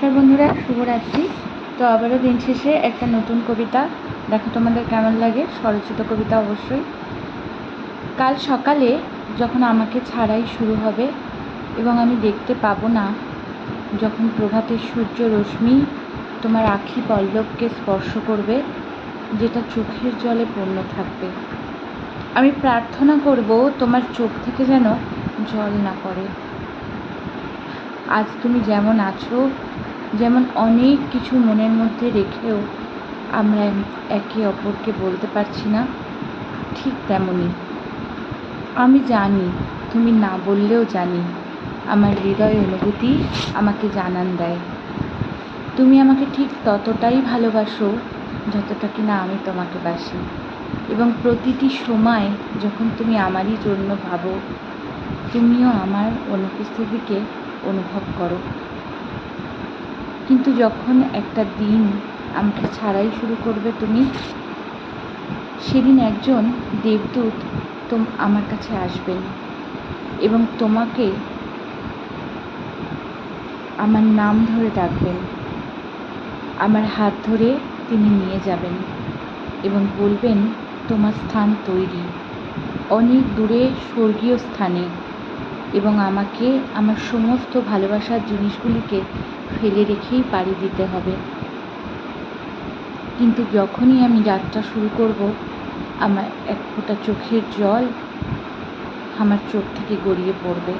নমস্কার বন্ধুরা, শুভরাত্রি। তো আবারও দিন শেষে একটা নতুন কবিতা, দেখো তোমাদের কেমন লাগে। স্বরচিত কবিতা অবশ্যই। কাল সকালে যখন আমাকে ছাড়াই শুরু হবে এবং আমি দেখতে পাবো না, যখন প্রভাতের সূর্য রশ্মি তোমার আখি পল্লবকে স্পর্শ করবে, যেটা চোখের জলে পূর্ণ থাকবে, আমি প্রার্থনা করব তোমার চোখ থেকে যেন জল না পড়ে। আজ তুমি যেমন আছো, যেমন অনেক কিছু মনের মধ্যে রেখেও আমরা একে অপরকে বলতে পারছি না, ঠিক তেমনই আমি জানি, তুমি না বললেও জানি, আমার হৃদয় অনুভূতি আমাকে জানান দেয়। তুমি আমাকে ঠিক ততটাই ভালোবাসো যতটা কিনা আমি তোমাকে বাসি, এবং প্রতিটি সময় যখন তুমি আমারই জন্য ভাবো, তুমিও আমার অনুপস্থিতিকে অনুভব করো। কিন্তু যখন একটা দিন আমাকে ছাড়াই শুরু করবে তুমি, সেদিন একজন দেবদূত আমার কাছে আসবেন এবং তোমাকে আমার নাম ধরে ডাকবেন, আমার হাত ধরে তিনি নিয়ে যাবেন এবং বলবেন, তোমার স্থান তৈরি অনেক দূরে স্বর্গীয় স্থানে, এবং আমাকে আমার সমস্ত ভালোবাসার জিনিসগুলিকে ফেলে রেখেই পাড়ি দিতে হবে। কিন্তু যখনই আমি যাত্রা শুরু করব, আমার এক ফোঁটা চোখের জল আমার চোখ থেকে গড়িয়ে পড়বে।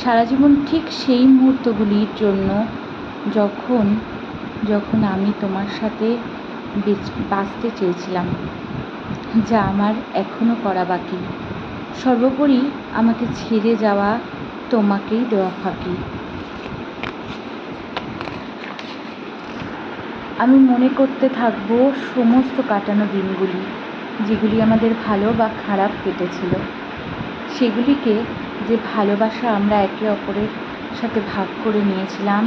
সারা জীবন ঠিক সেই মুহূর্তগুলির জন্য যখন আমি তোমার সাথে বাঁচতে চেয়েছিলাম, যা আমার এখনও করা বাকি। সর্বোপরি আমাকে ছেড়ে যাওয়া তোমাকেই দেওয়া ফাঁকি। আমি মনে করতে থাকবো সমস্ত কাটানো দিনগুলি, যেগুলি আমাদের ভালো বা খারাপ কেটেছিল, সেগুলিকে, যে ভালোবাসা আমরা একে অপরের সাথে ভাগ করে নিয়েছিলাম,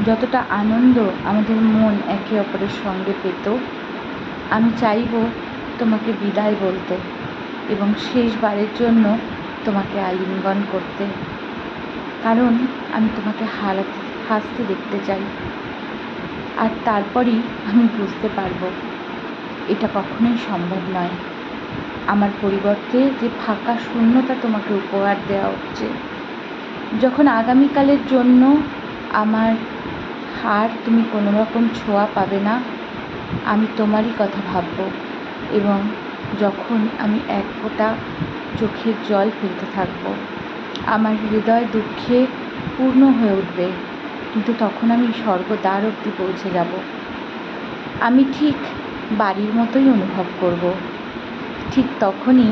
যতটা আনন্দ আমাদের মন একে অপরের সঙ্গে পেত। আমি চাইব তোমাকে বিদায় বলতে এবং শেষবারের জন্য তোমাকে আলিঙ্গন করতে, কারণ আমি তোমাকে হাসতে দেখতে চাই। আর তারপরই আমি বুঝতে পারবো এটা কখনোই সম্ভব নয়। আমার পরিবর্তে যে ফাঁকা শূন্যতা তোমাকে উপহার দেওয়া হচ্ছে, যখন আগামীকালের জন্য আমার হার তুমি কোনো রকম ছোঁয়া পাবে না, আমি তোমারই কথা ভাবব, এবং যখন আমি এক ফোঁটা চোখের জল ফেলতে থাকব, আমার হৃদয় দুঃখে পূর্ণ হয়ে উঠবে, কিন্তু তখন আমি স্বর্গদ্বার অবধি পৌঁছে যাব। আমি ঠিক বাড়ির মতোই অনুভব করব। ঠিক তখনই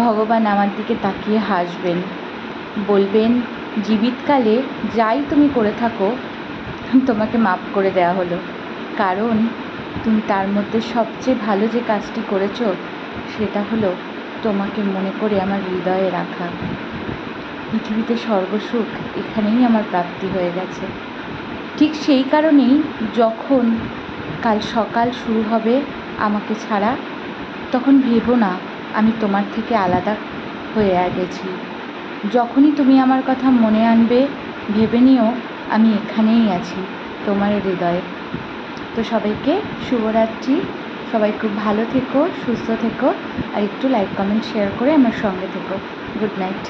ভগবান আমার দিকে তাকিয়ে হাসবেন, বলবেন, জীবিতকালে যাই তুমি করে থাকো তোমাকে মাপ করে দেওয়া হলো, কারণ তুমি তার মধ্যে সবচেয়ে ভালো যে কাজটি করেছো, সেটা হলো তোমাকে মনে করে আমার হৃদয়ে রাখা। পৃথিবীতে সর্বসুখ এখানেই আমার প্রাপ্তি হয়ে গেছে। ঠিক সেই কারণেই যখন কাল সকাল শুরু হবে আমাকে ছাড়া, তখন ভেবো না আমি তোমার থেকে আলাদা হয়ে গেছি। যখনই তুমি আমার কথা মনে আনবে, ভেবে নিও আমি এখানেই আছি, তোমার হৃদয়ে। তো সবাইকে শুভরাত্রি। সবাই খুব ভালো থেকো, সুস্থ থেকো, আর একটু লাইক কমেন্ট শেয়ার করে আমার সঙ্গে থেকো। Good night.